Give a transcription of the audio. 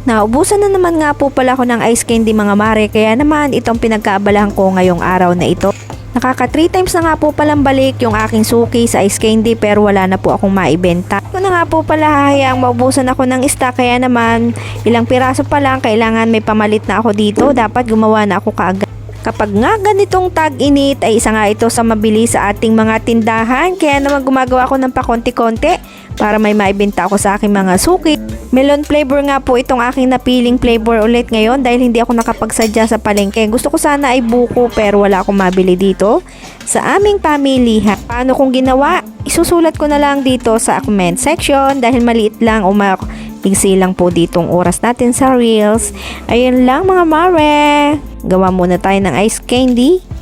Naubusan na naman nga po pala ako ng ice candy mga mare, kaya naman itong pinagkaabalahan ko ngayong araw na ito. Nakaka 3 times na nga po palang balik yung aking suki sa ice candy pero wala na po akong maibenta. Kung na nga po pala hahayaang maubusan ako ng stock, kaya naman ilang piraso pa lang, kailangan may pamalit na ako dito, dapat gumawa na ako kaagad. Kapag nga ganitong tag-init ay isa nga ito sa mabilis sa ating mga tindahan, kaya naman gumagawa ako ng pakonti-konti para may maibenta ako sa aking mga suki. Melon flavor nga po itong aking napiling flavor ulit ngayon dahil hindi ako nakapagsadya sa palengke. Gusto ko sana ay buko pero wala akong mabili dito sa aming pamilihan. Paano kong ginawa? Isusulat ko na lang dito sa comment section dahil maliit lang o maigsi lang po ditong oras natin sa reels. Ayun lang mga mare. Gawa muna tayo ng ice candy.